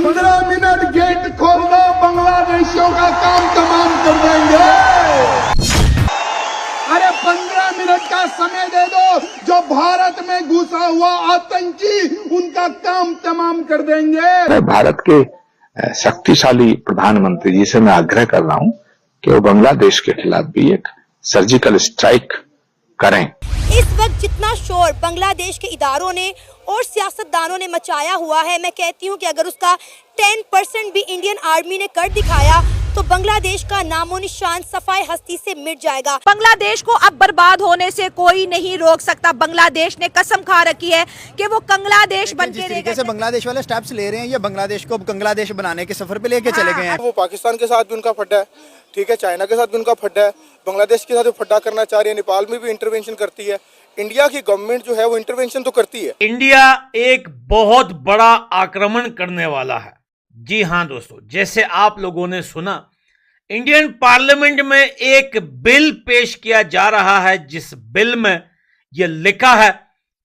15 minute gate खोल दो, बांग्लादेशियों का काम तमाम कर देंगे। अरे 15 मिनट का समय दे दो, जो भारत में घुसा हुआ आतंकी उनका काम तमाम कर देंगे। मैं भारत के शक्तिशाली प्रधानमंत्री जी से मैं आग्रह कर रहा हूं कि वो बांग्लादेश के खिलाफ भी एक सर्जिकल स्ट्राइक करें। इस वक्त जितना शोर बांग्लादेश के इदारों ने और सियासतदानों ने मचाया हुआ है, मैं कहती हूँ कि अगर उसका 10% भी इंडियन आर्मी ने कर दिखाया तो बांग्लादेश का नामो निशान सफाई हस्ती से मिट जाएगा। बांग्लादेश को अब बर्बाद होने से कोई नहीं रोक सकता। बांग्लादेश ने कसम खा रखी है कि वो कंगलादेश बन के तरीके से बांग्लादेश वाले स्टेप्स ले रहे हैं, ये बांग्लादेश को कंगलादेश बनाने के सफर पे लेके चले गए हैं। वो पाकिस्तान के साथ भी उनका फड्डा है, ठीक है, चाइना के साथ भी उनका फड्डा है, बांग्लादेश के साथ भी फड्डा करना चाह रही है, नेपाल में भी इंटरवेंशन करती है। इंडिया की गवर्नमेंट जो है वो इंटरवेंशन तो करती है। इंडिया एक बहुत बड़ा आक्रमण करने वाला है। जी हां दोस्तों, जैसे आप लोगों ने सुना, इंडियन पार्लियामेंट में एक बिल पेश किया जा रहा है, जिस बिल में यह लिखा है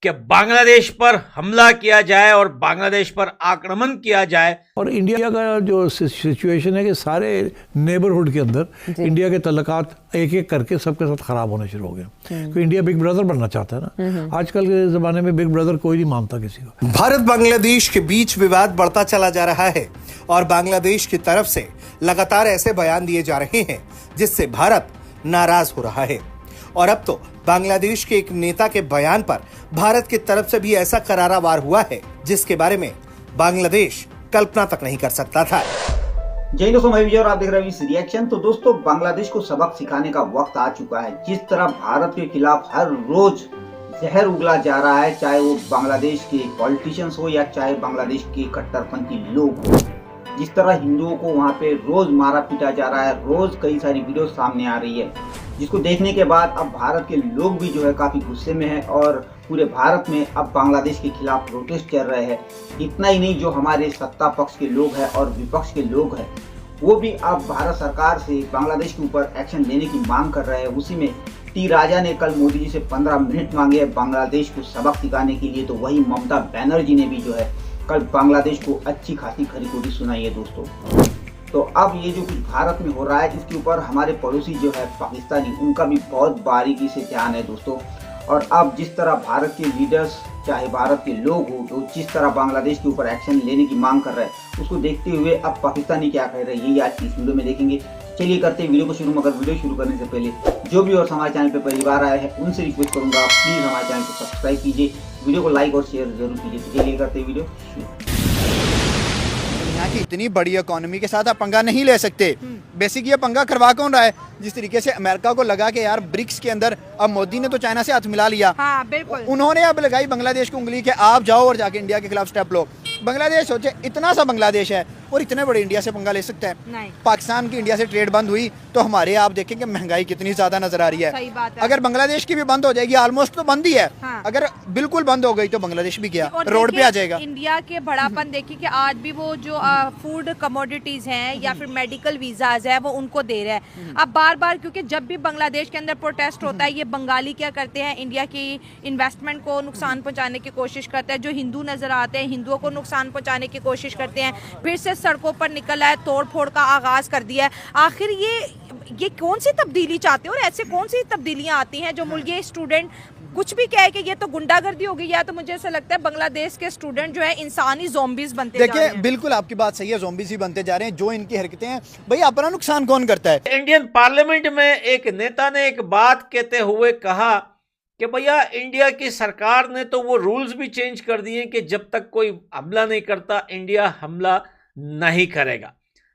कि बांग्लादेश पर हमला किया जाए और बांग्लादेश पर आक्रमण किया जाए। और इंडिया का जो सिचुएशन है कि सारे नेबरहुड के अंदर इंडिया के तल्लुकात एक एक करके सबके साथ खराब होने शुरू हो गए, क्योंकि इंडिया बिग ब्रदर बनना चाहता है ना। आजकल के जमाने में बिग ब्रदर कोई नहीं मानता किसी को। भारत बांग्लादेश के बीच विवाद बढ़ता चला जा रहा है और बांग्लादेश की तरफ से लगातार ऐसे बयान दिए जा रहे हैं जिससे भारत नाराज हो रहा है। और अब तो बांग्लादेश के एक नेता के बयान पर भारत की तरफ से भी ऐसा करारा वार हुआ है जिसके बारे में बांग्लादेश कल्पना तक नहीं कर सकता था। जय दोस्तों, मैं विजय और आप देख रहे हैं इस रिएक्शन। तो दोस्तों, बांग्लादेश को सबक सिखाने का वक्त आ चुका है। जिस तरह भारत के खिलाफ हर रोज जहर उगला जा रहा है, चाहे वो बांग्लादेश के पॉलिटिशियंस हो या चाहे बांग्लादेश के कट्टरपंथी लोग हो, जिस तरह हिंदुओं को वहाँ पे रोज मारा पीटा जा रहा है, रोज कई सारी वीडियो सामने आ रही है, जिसको देखने के बाद अब भारत के लोग भी जो है काफी गुस्से में है और पूरे भारत में अब बांग्लादेश के खिलाफ प्रोटेस्ट चल रहे हैं। इतना ही नहीं, जो हमारे सत्ता पक्ष के लोग हैं और विपक्ष के लोग हैं, वो भी अब भारत सरकार से बांग्लादेश के ऊपर एक्शन लेने की मांग कर रहे हैं। उसी में टी राजा ने कल मोदी जी से 15 मिनट मांगे हैं बांग्लादेश को सबक सिखाने के लिए, तो वही ममता बनर्जी ने भी जो है कल बांग्लादेश को अच्छी खासी खरी खोटी सुनाई है दोस्तों। तो अब ये जो कुछ भारत में हो रहा है, इसके ऊपर हमारे पड़ोसी जो है पाकिस्तानी, उनका भी बहुत बारीकी से ध्यान है दोस्तों। और अब जिस तरह भारत के लीडर्स चाहे भारत के लोग हो, तो जिस तरह बांग्लादेश के ऊपर एक्शन लेने की मांग कर रहे हैं, उसको देखते हुए अब पाकिस्तानी क्या कह रहे हैं, यही आज की इस वीडियो में देखेंगे। चलिए करते हैं वीडियो को शुरू। मगर वीडियो शुरू करने से पहले जो भी और हमारे चैनल पर पहली बार आए हैं, उनसे रिक्वेस्ट करूंगा प्लीज हमारे चैनल को सब्सक्राइब कीजिए, वीडियो को लाइक और शेयर जरूर कीजिए। तो चलिए करते हैं वीडियो शुरू। दुनिया की इतनी बड़ी इकोनॉमी के साथ आप पंगा नहीं ले सकते। बेसिक ये पंगा करवा कौन रहा है? जिस तरीके से अमेरिका को लगा कि यार ब्रिक्स के अंदर, अब मोदी ने तो चाइना से हाथ मिला लिया, हाँ, बिल्कुल। उन्होंने अब लगाई बांग्लादेश को उंगली कि आप जाओ और जाके इंडिया के खिलाफ स्टेप लो। बांग्लादेश सोचे, इतना सा बांग्लादेश है और इतने बड़े इंडिया से पंगा ले सकता है? नहीं। पाकिस्तान की इंडिया से ट्रेड बंद हुई तो हमारे आप देखेंगे महंगाई कितनी ज्यादा नजर आ रही है। सही बात है। अगर बांग्लादेश की भी बंद हो जाएगी, ऑलमोस्ट तो बंद ही है, हाँ। अगर बिल्कुल बंद हो गई तो बांग्लादेश भी गया, और रोड पे आ जाएगा। इंडिया के बड़ापन देखिए कि आज भी वो जो फूड कमोडिटीज हैं या फिर मेडिकल वीजाज है वो उनको दे रहा है। अब बार बार, क्योंकि जब भी बांग्लादेश के अंदर प्रोटेस्ट होता है, ये बंगाली क्या करते हैं, इंडिया की इन्वेस्टमेंट को नुकसान पहुंचाने की कोशिश करते हैं। जो हिंदू नजर आते हैं, हिंदुओं को नुकसान पहुंचाने की कोशिश करते हैं। फिर से सड़कों पर निकल आए, तोड़ फोड़ का आगाज कर दिया है। आखिर ये कौन सी तब्दीली चाहते हैं और ऐसे कौन सी तब्दीलियां आती हैं जो मुल्क स्टूडेंट कुछ भी कहे कि ये तो गुंडागर्दी होगी, या तो मुझे ऐसा लगता है बांग्लादेश के स्टूडेंट जो है इंसानी ज़ॉम्बीज बनते जा रहे हैं। देखिए, बिल्कुल आपकी बात सही है, ज़ॉम्बीज ही बनते जा रहे हैं। जो इनकी हरकतें हैं, भैया अपना नुकसान कौन करता है? इंडियन पार्लियामेंट में एक नेता ने एक बात कहते हुए कहा कि भैया इंडिया की सरकार ने तो वो रूल्स भी चेंज कर दिए कि जब तक कोई हमला नहीं करता इंडिया हमला नहीं करेगा।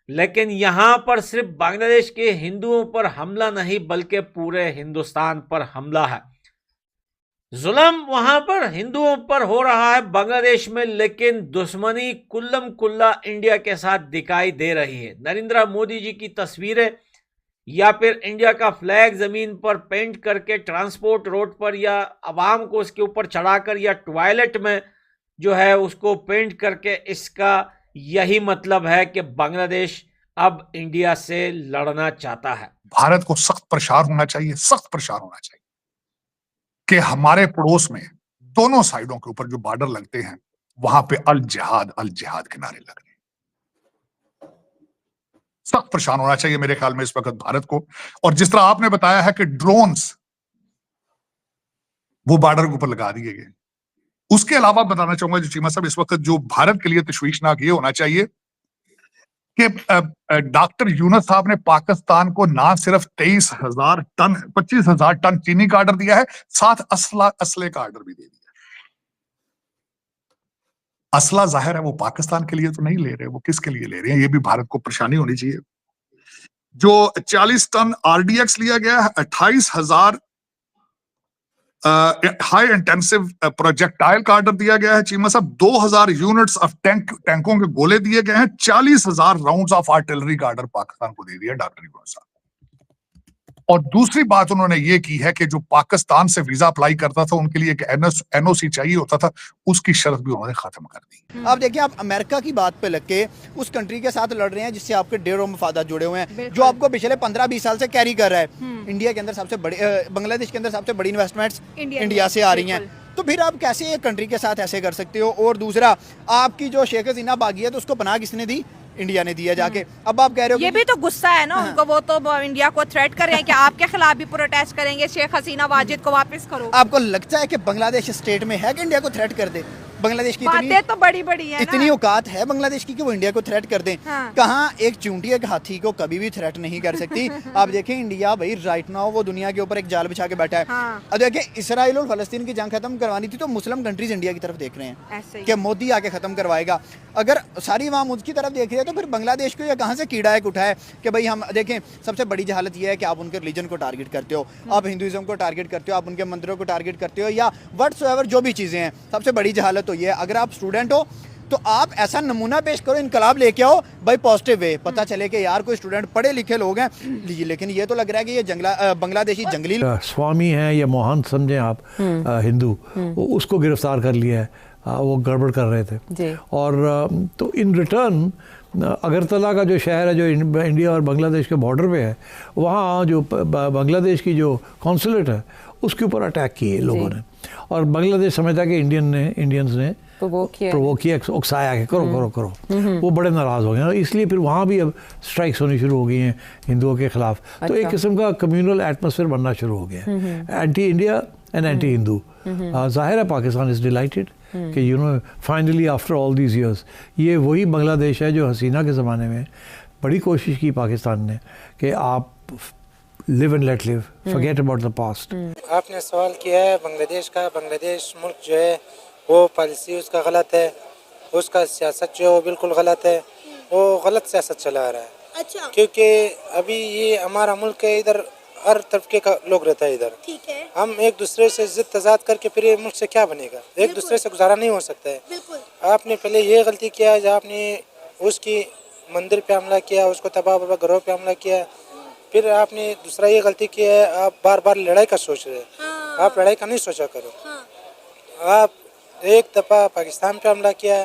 लेकिन यहां पर सिर्फ बांग्लादेश के हिंदुओं पर हमला नहीं बल्कि पूरे हिंदुस्तान पर हमला है। जुल्म वहां पर हिंदुओं पर हो रहा है बांग्लादेश में, लेकिन दुश्मनी कुल्लम कुल्ला इंडिया के साथ दिखाई दे रही है। नरेंद्र मोदी जी की तस्वीरें या फिर इंडिया का फ्लैग जमीन पर पेंट करके ट्रांसपोर्ट रोड पर या आवाम को उसके ऊपर चढ़ाकर या टॉयलेट में जो है उसको पेंट करके, इसका यही मतलब है कि बांग्लादेश अब इंडिया से लड़ना चाहता है। भारत को सख्त प्रचार होना चाहिए, सख्त प्रचार होना चाहिए कि हमारे पड़ोस में दोनों साइडों के ऊपर जो बॉर्डर लगते हैं वहां पे अल जिहाद के नारे लग रहे हैं। सख्त परेशान होना चाहिए मेरे ख्याल में इस वक्त भारत को। और जिस तरह आपने बताया है कि ड्रोन्स वो बॉर्डर के ऊपर लगा दिए गए, उसके अलावा बताना चाहूंगा जो चीमा साहब, इस वक्त जो भारत के लिए तशवीशनाक ये होना चाहिए कि डॉक्टर यूनुस साहब ने पाकिस्तान को ना सिर्फ 23,000 टन 25,000 टन चीनी का ऑर्डर दिया है, साथ असले का ऑर्डर भी दे दिया। असला जाहिर है वो पाकिस्तान के लिए तो नहीं ले रहे, वो किसके लिए ले रहे हैं, ये भी भारत को परेशानी होनी चाहिए। जो 40 टन आरडीएक्स लिया गया है, 28,000 हाई इंटेंसिव प्रोजेक्टाइल का ऑर्डर दिया गया है चीमा साहब, 2,000 यूनिट्स ऑफ टैंकों के गोले दिए गए हैं, 40,000 राउंड्स ऑफ आर्टिलरी का ऑर्डर पाकिस्तान को दे दिया डॉक्टर यूनुस साहब। और दूसरी बात उन्होंने ये की है कि जो पाकिस्तान से वीजा अप्लाई करता था उनके लिए एक एनओसी चाहिए होता था, उसकी शर्त भी उन्होंने खत्म कर दी। अब देखिए, आप अमेरिका की बात पे लग के उस कंट्री के साथ लड़ रहे हैं जिससे आपके ढेरों मफादात जुड़े हुए हैं, जो आपको पिछले 15-20 साल से कैरी कर रहा है। इंडिया के अंदर सबसे बड़ी, बांग्लादेश के अंदर सबसे बड़ी इन्वेस्टमेंट्स इंडिया से आ रही हैं, तो फिर आप कैसे एक कंट्री के साथ ऐसे कर सकते हो। और दूसरा, आपकी जो शेख हसीना बागी है तो उसको पनाह किसने दी? इंडिया ने दिया जाके। अब आप कह रहे हो ये भी तो गुस्सा है ना उनको, वो तो इंडिया को थ्रेट कर रहे हैं कि आपके खिलाफ भी प्रोटेस्ट करेंगे, शेख हसीना वाजिद को वापस करो। आपको लगता है कि बांग्लादेश स्टेट में है कि इंडिया को थ्रेट कर दे? बांग्लादेश की बातें तो बड़ी बड़ी है, इतनी औकात है बांग्लादेश की कि वो इंडिया को थ्रेट कर दें? हाँ। कहाँ एक चूंटी एक हाथी को कभी भी थ्रेट नहीं कर सकती। आप देखें, इंडिया भाई राइट नाउ वो दुनिया के ऊपर एक जाल बिछा के बैठा है। हाँ। अब देखिए, इसराइल और फलस्तीन की जंग खत्म करवानी थी तो मुस्लिम कंट्रीज इंडिया की तरफ देख रहे हैं कि मोदी आके खत्म करवाएगा। अगर सारी अवाम उसकी तरफ देख रही है तो फिर बांग्लादेश को ये कहाँ से कीड़ा एक उठा है कि भाई हम देखें। सबसे बड़ी जहालत यह है कि आप उनके रिलीजन को टारगेट करते हो, आप हिंदुइज्म को टारगेट करते हो, आप उनके मंदिरों को टारगेट करते हो, या व्हाट्सएवर जो भी चीज़ें हैं। सबसे बड़ी जहालत तो ये है, अगर आप स्टूडेंट हो तो आप ऐसा नमूना पेश करो, इनकलाब लेके आओ भाई, पॉजिटिव वे, पता चले कि यार कोई स्टूडेंट पढ़े लिखे लोग हैं। लेकिन ये तो लग रहा है कि ये बांग्लादेशी जंगली स्वामी हैं या मोहन समझें आप, हिंदू, उसको गिरफ्तार कर लिया है, वो गड़बड़ कर रहे थे। और तो इन रिटर्न अगरतला का जो शहर है जो इंडिया और बांग्लादेश के बॉर्डर पे है, वहाँ जो बांग्लादेश की जो कॉन्सुलेट है उसके ऊपर अटैक किए लोगों ने, और बांग्लादेश समझता कि इंडियंस ने प्रोवोक किया, उकसाया कि करो करो करो। वो बड़े नाराज़ हो गए, इसलिए फिर वहाँ भी अब स्ट्राइक्स होनी शुरू हो गई हैं हिंदुओं के खिलाफ। तो एक किस्म का कम्युनल एटमॉस्फेयर बनना शुरू हो गया है, anti India and anti Hindu. जाहिर है पाकिस्तान इज़ डिलाइटेड कि finally after all these years ये वही बांग्लादेश है जो हसीना के ज़माने में बड़ी कोशिश की पाकिस्तान ने कि आप live and let live, forget about the past. आपने सवाल किया है बांग्लादेश का। बांग्लादेश मुल्क जो है वो पॉलिसी उसका गलत है, उसका सियासत जो है वो बिल्कुल गलत है, वो गलत सियासत चला रहा है। अच्छा। क्योंकि अभी ये हमारा मुल्क है, इधर हर तबके का लोग रहता है इधर। ठीक है। हम एक दूसरे से जिद तजाद करके फिर ये मुल्क से क्या बनेगा? एक दूसरे से गुजारा नहीं हो सकता है। बिल्कुल। आपने पहले ये गलती किया जब आपने उसकी मंदिर पे हमला किया, उसको तबाह घरों पे हमला किया। फिर आपने दूसरा ये गलती किया है, आप बार बार लड़ाई का सोच रहे हैं। हाँ। आप लड़ाई का नहीं सोचा करो। हाँ। आप एक दफ़ा पाकिस्तान पे हमला किया,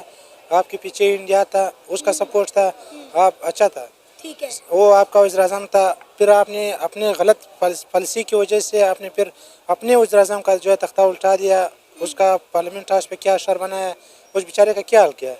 आपके पीछे इंडिया था, उसका सपोर्ट था, आप अच्छा था, ठीक है, वो आपका वज़ीर-ए-आज़म था। फिर आपने अपने गलत पॉलिसी की वजह से आपने फिर अपने वज़ीर-ए-आज़म का जो है तख्ता उल्टा दिया, उसका पार्लियामेंट हाउस पे क्या असर बनाया, उस बेचारे का क्या हाल किया।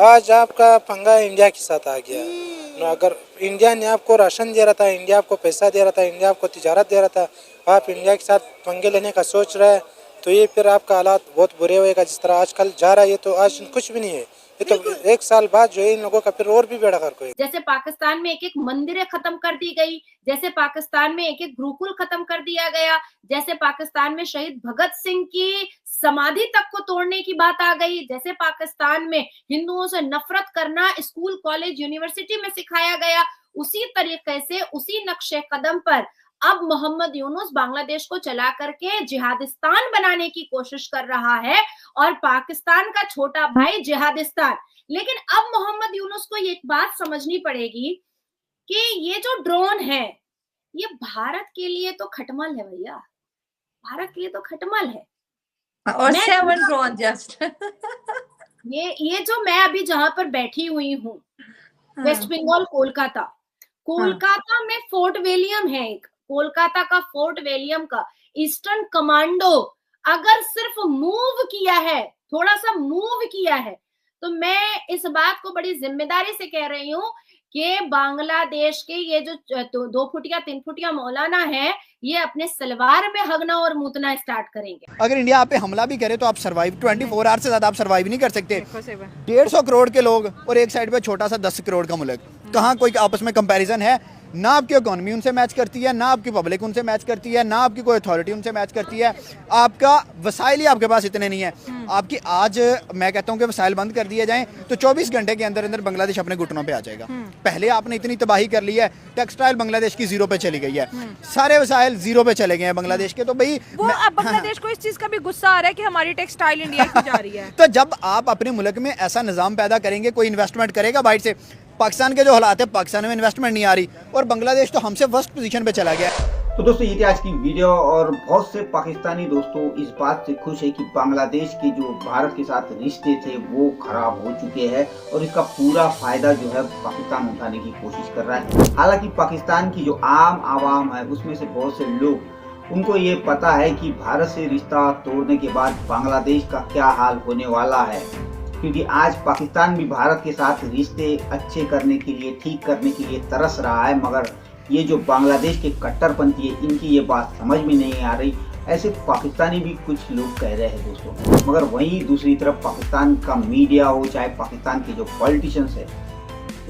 आज आपका पंगा इंडिया के साथ आ गया। अगर इंडिया ने आपको राशन दे रहा था, इंडिया आपको पैसा दे रहा था, इंडिया आपको तिजारत दे रहा था, आप इंडिया के साथ पंगे लेने का सोच रहे हैं, तो ये फिर आपका हालात बहुत बुरे होएगा। जिस तरह आजकल जा रहा है, ये तो आज कुछ भी नहीं है, ये तो एक साल बाद जो है इन लोगों का फिर और भी बेड़ा गर्क होगा। जैसे पाकिस्तान में एक एक मंदिरें खत्म कर दी गई, जैसे पाकिस्तान में एक एक गुरुकुल खत्म कर दिया गया, जैसे पाकिस्तान में शहीद भगत सिंह की समाधि तक को तोड़ने की बात आ गई, जैसे पाकिस्तान में हिंदुओं से नफरत करना स्कूल कॉलेज यूनिवर्सिटी में सिखाया गया, उसी तरीके से उसी नक्शे कदम पर अब मोहम्मद यूनुस बांग्लादेश को चला करके जिहादिस्तान बनाने की कोशिश कर रहा है, और पाकिस्तान का छोटा भाई जिहादिस्तान। लेकिन अब मोहम्मद यूनुस को एक बात समझनी पड़ेगी कि ये जो ड्रोन है ये भारत के लिए तो खटमल है भैया, भारत के लिए तो खटमल है। और 7 ड्रोन जस्ट ये जो मैं अभी जहां पर बैठी हुई हूँ, वेस्ट बंगाल कोलकाता में फोर्ट विलियम है, एक कोलकाता का फोर्ट विलियम का ईस्टर्न कमांडो अगर सिर्फ मूव किया है, थोड़ा सा मूव किया है, तो मैं इस बात को बड़ी जिम्मेदारी से कह रही हूँ कि बांग्लादेश के ये जो 2 फुटिया 3 फुटिया मौलाना है, ये अपने सलवार में हगना और मूतना स्टार्ट करेंगे। अगर इंडिया आप पे हमला भी करे तो आप सर्वाइव 24 आवर से ज्यादा आप सर्वाइव नहीं कर सकते। 150 करोड़ के लोग और एक साइड पे छोटा सा 10 करोड़ का मुल्क, कहाँ कोई आपस में कंपैरिजन है? ना आपकी इकोनॉमी उनसे मैच करती है, ना आपकी पब्लिक उनसे मैच करती है, ना आपकी कोई अथॉरिटी उनसे मैच करती है। आपका वसाइल ही आपके पास इतने नहीं है। आपकी आज मैं कहता हूँ कि वसाइल बंद कर दिए जाएं तो 24 घंटे के अंदर अंदर बांग्लादेश अपने घुटनों पे आ जाएगा। पहले आपने इतनी तबाही कर ली है, टेक्सटाइल बांग्लादेश की 0 पे चली गई है, सारे वसाइल 0 पे चले गए हैं बांग्लादेश के। तो भाई अब बांग्लादेश को इस चीज का भी गुस्सा आ रहा है कि हमारी टेक्सटाइल इंडिया की जा रही है। तो जब आप अपने मुल्क में ऐसा निजाम पैदा करेंगे, कोई इन्वेस्टमेंट करेगा बाहर से। पाकिस्तान के जो हालात है, पाकिस्तान में इन्वेस्टमेंट नहीं आ रही और बांग्लादेश तो हमसे फर्स्ट पोजीशन पे चला गया। तो दोस्तों ये थी आज की वीडियो और बहुत से पाकिस्तानी दोस्तों इस बात से खुश है कि बांग्लादेश के जो भारत के साथ रिश्ते थे वो खराब हो चुके हैं और इसका पूरा फायदा जो है पाकिस्तान उठाने की कोशिश कर रहा है। हालांकि पाकिस्तान की जो आम आवाम है उसमें से बहुत से लोग, उनको ये पता है कि भारत से रिश्ता तोड़ने के बाद बांग्लादेश का क्या हाल होने वाला है, क्योंकि आज पाकिस्तान भी भारत के साथ रिश्ते अच्छे करने के लिए, ठीक करने के लिए तरस रहा है, मगर ये जो बांग्लादेश के कट्टरपंथी है इनकी ये बात समझ में नहीं आ रही। ऐसे पाकिस्तानी भी कुछ लोग कह रहे हैं दोस्तों। मगर वहीं दूसरी तरफ पाकिस्तान का मीडिया हो, चाहे पाकिस्तान के जो पॉलिटिशियंस है,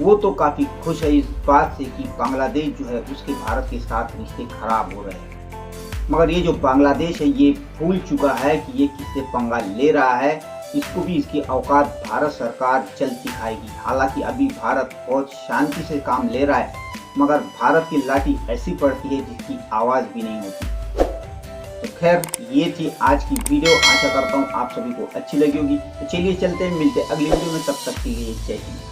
वो तो काफ़ी खुश है इस बात से कि बांग्लादेश जो है उसके भारत के साथ रिश्ते खराब हो रहे हैं। मगर ये जो बांग्लादेश है ये भूल चुका है कि ये किससे पंगा ले रहा है। इसको भी इसकी औकात भारत सरकार जल्द दिखाएगी। हालांकि अभी भारत बहुत शांति से काम ले रहा है, मगर भारत की लाठी ऐसी पड़ती है जिसकी आवाज़ भी नहीं होती। तो खैर ये थी आज की वीडियो। आशा करता हूँ आप सभी को अच्छी लगी होगी। तो चलिए चलते हैं, मिलते हैं अगली वीडियो में। तब तक के लिए जय हिंद।